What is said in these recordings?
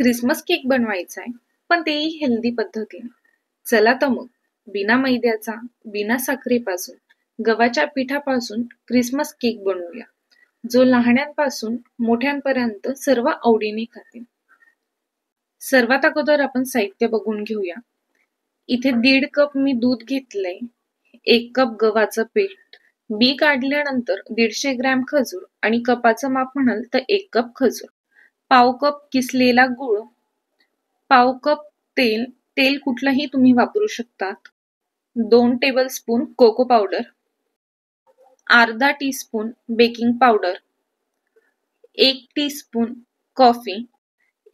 Christmas cake बनवायचा आहे, पण तेही हेल्दी पद्धतीने. चला तर मग बिना मैद्याचा, बिना साखरेपासून, गव्हाच्या पिठापासून क्रिसमस केक बनवूया, जो लहानांपासून मोठ्यांपर्यंत सर्व आवडीने खातील. सर्वात अगोदर आपण साहित्य बघून घेऊया. इथे 1.5 कप मी दूध घेतलंय, 1 कप गव्हाचं पीठ, बी काढल्यानंतर 150 ग्रॅम खजूर आणि कपाचं माप म्हणाल तर 1 कप खजूर, पाव कप किसलेला गूळ, पाव कप तेल, तेल कुठलंही तुम्ही वापरू शकतात, 2 टेबलस्पून कोको पावडर, अर्धा teaspoon baking powder, 1 teaspoon coffee,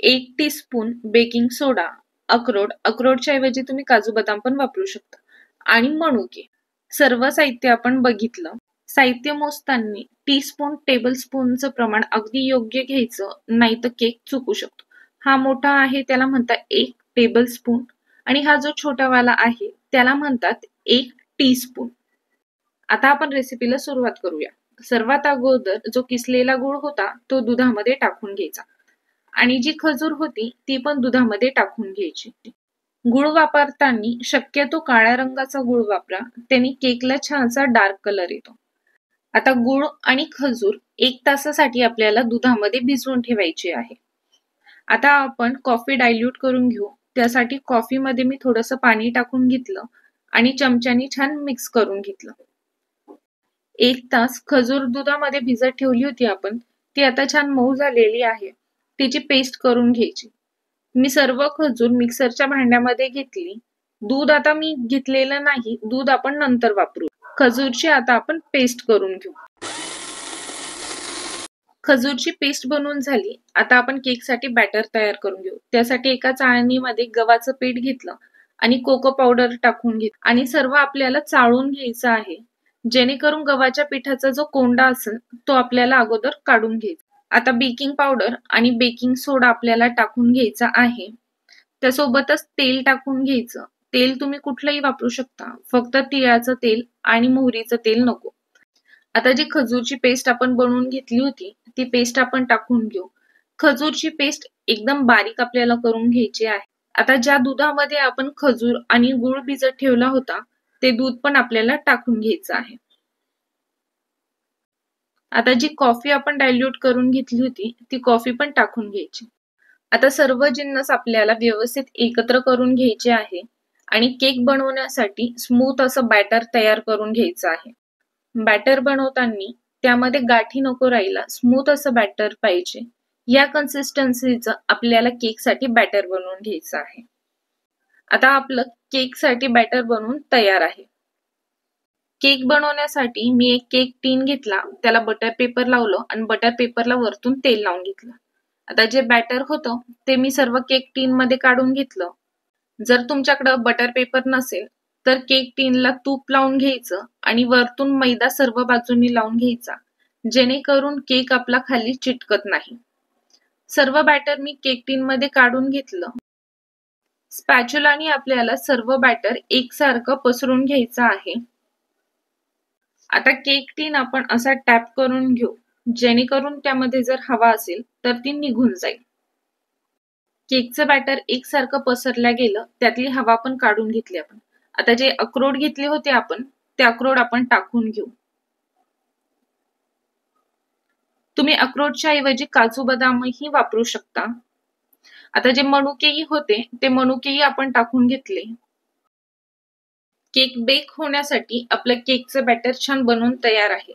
1 teaspoon baking soda, अक्रोडच्या ऐवजी तुम्ही काजू बदाम पण वापरू शकता, आणि मनुके. सर्व साहित्य आपण बघितलं. साहित्य मोजताना टीस्पून टेबलस्पूनचं प्रमाण अगदी योग्य घ्यायचं, नाही तर केक चुकू शकतो. हा मोठा आहे त्याला म्हणतात 1 टेबलस्पून आणि हा जो छोटावाला आहे त्याला म्हणतात 1 टीस्पून. आता आपण रेसिपीला सुरुवात करूया. सर्वात अगोदर जो किसलेला गूळ होता तो दुधामध्ये टाकून घ्यायचा आणि जी खजूर होती ती पण दुधामध्ये टाकून घ्यायची. गूळ वापरताना शक्यतो काळ्या रंगाचा गूळ वापरा, त्यांनी केकला छानसा डार्क कलर येतो. आता गूळ आणि खजूर 1 तासासाठी आपल्याला दुधामध्ये भिजवून ठेवायची आहे. आता आपण कॉफी डायल्यूट करून घेऊ. त्यासाठी कॉफीमध्ये मी थोडंसं पाणी टाकून घेतलं आणि चमच्यानी छान मिक्स करून घेतलं. 1 तास खजूर दुधामध्ये भिजत ठेवली होती आपण, ती आता छान मऊ झालेली आहे. तिची पेस्ट करून घ्यायची. मी सर्व खजूर मिक्सरच्या भांड्यामध्ये घेतली. दूध आता मी घेतलेलं नाही, दूध आपण नंतर वापरू. खजूरची आता आपण पेस्ट करून घेऊ. खजूरची पेस्ट बनवून झाली. आता आपण केकसाठी बॅटर तयार करून घेऊ. त्यासाठी एका चाळणीमध्ये गव्हाचं पीठ घेतलं आणि कोको पावडर टाकून घेतलं आणि सर्व आपल्याला चाळून घ्यायचं आहे, जेणेकरून गव्हाच्या पिठाचा जो कोंडा असेल तो आपल्याला अगोदर काढून घ्यायचा. आता बेकिंग पावडर आणि बेकिंग सोडा आपल्याला टाकून घ्यायचा आहे. त्यासोबतच तेल टाकून घ्यायचं. तेल तुम्ही कुठलंही वापरू शकता, फक्त तिळाचं तेल आणि मोहरीचं तेल नको. आता जी खजूरची पेस्ट आपण बनवून घेतली होती ती पेस्ट आपण टाकून घेऊ. खजूरची पेस्ट एकदम बारीक आपल्याला करून घ्यायची आहे. आता ज्या दुधामध्ये आपण खजूर आणि गूळ भिजत ठेवला होता ते दूध पण आपल्याला टाकून घ्यायचं आहे. आता जी कॉफी आपण डायल्यूट करून घेतली होती ती कॉफी पण टाकून घ्यायची. आता सर्व जिन्नस आपल्याला व्यवस्थित एकत्र करून घ्यायचे आहे आणि केक बनवण्यासाठी स्मूथ असं बॅटर तयार करून घ्यायचं आहे. बॅटर बनवताना त्यामध्ये गाठी नको राहायला, स्मूथ असं बॅटर पाहिजे. या कन्सिस्टन्सीचं आपल्याला केकसाठी बॅटर बनवून घ्यायचं आहे. आता आपलं केकसाठी बॅटर बनवून तयार आहे. केक बनवण्यासाठी मी एक केक टीन घेतला, त्याला बटर पेपर लावलं आणि बटर पेपरला वरतून तेल लावून घेतलं. आता जे बॅटर होतं ते मी सर्व केक टीन मध्ये काढून घेतलं. जर तुमच्याकडं बटर पेपर नसेल तर केक टीनला तूप लावून घ्यायचं आणि वरतून मैदा सर्व बाजूंनी लावून घ्यायचा, जेणेकरून केक आपला खाली चिटकत नाही. सर्व बॅटर मी केक टीन मध्ये काढून घेतलं. स्पॅच्युलानी आपल्याला सर्व बॅटर एकसारखं पसरून घ्यायचं आहे. आता केक टीन आपण असा टॅप करून घेऊ, जेणेकरून त्यामध्ये जर हवा असेल तर ती निघून जाईल. केकचं बॅटर एकसारखं पसरल्या गेलं, त्यातली हवा पण काढून घेतली आपण. आता जे अक्रोड घेतले होते आपण ते अक्रोड आपण टाकून घेऊ. तुम्ही अक्रोडच्या ऐवजी काजू बदामही वापरू शकता. आता जे मनुकेही होते ते मनुकेही आपण टाकून घेतले. केक बेक होण्यासाठी आपलं केकचं बॅटर छान बनवून तयार आहे.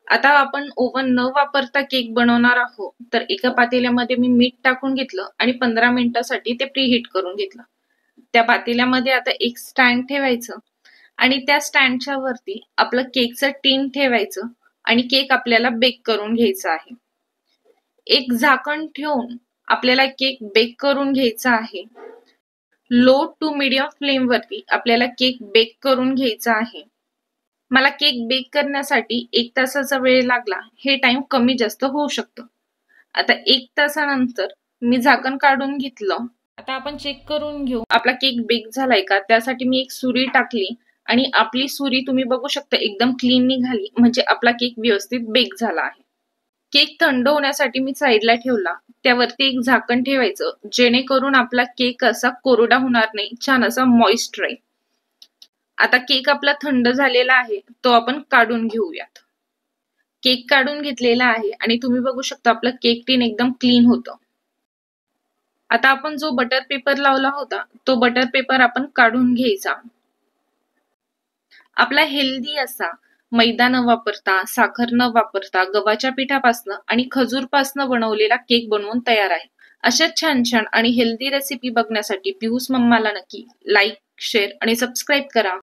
आता आपण ओव्हन न वापरता केक बनवणार आहोत, तर एका पातेल्यामध्ये मी मीठ टाकून घेतलं आणि 15 मिनिटांसाठी ते प्रीहीट करून घेतलं. त्या पातेल्यामध्ये आता एक स्टँड ठेवायचं आणि त्या स्टँडच्या वरती आपलं केकचं टीन ठेवायचं आणि केक आपल्याला बेक करून घ्यायचा आहे. एक झाकण ठेवून आपल्याला केक बेक करून घ्यायचा आहे. लो टू मीडियम फ्लेम वरती आपल्याला केक बेक करून घ्यायचा आहे. मला केक बेक करण्यासाठी 1 तासाचा वेळ लागला. हे टाइम कमी जास्त होऊ शकतं. आता 1 तासानंतर मी झाकण काढून घेतलं. आता आपण चेक करून घेऊ आपला केक बेक झालाय का. त्यासाठी मी एक सुरी टाकली आणि आपली सुरी तुम्ही बघू शकता एकदम क्लीन निघाली, म्हणजे आपला केक व्यवस्थित बेक झाला आहे. केक थंड होण्यासाठी मी साईडला ठेवला. त्यावरती एक झाकण ठेवायचं, जेणेकरून आपला केक असा कोरडा होणार नाही, छान असा मॉइस्ट राहील. आता केक आपला थंड झालेला आहे, तो आपण काढून घेऊयात. केक काढून घेतलेला आहे आणि तुम्ही बघू शकता आपलं केक टीन एकदम क्लीन होतं. आता आपण जो बटर पेपर लावला होता, तो बटर पेपर आपण काढून घ्यायचा. आपला हेल्दी असा मैदा न वापरता, साखर न वापरता, गव्हाच्या पिठापासनं आणि खजूरपासनं बनवलेला केक बनवून तयार आहे. अशाच छान छान आणि हेल्दी रेसिपी बघण्यासाठी पियूस मम्माला नक्की लाईक, शेअर आणि सबस्क्राईब करा.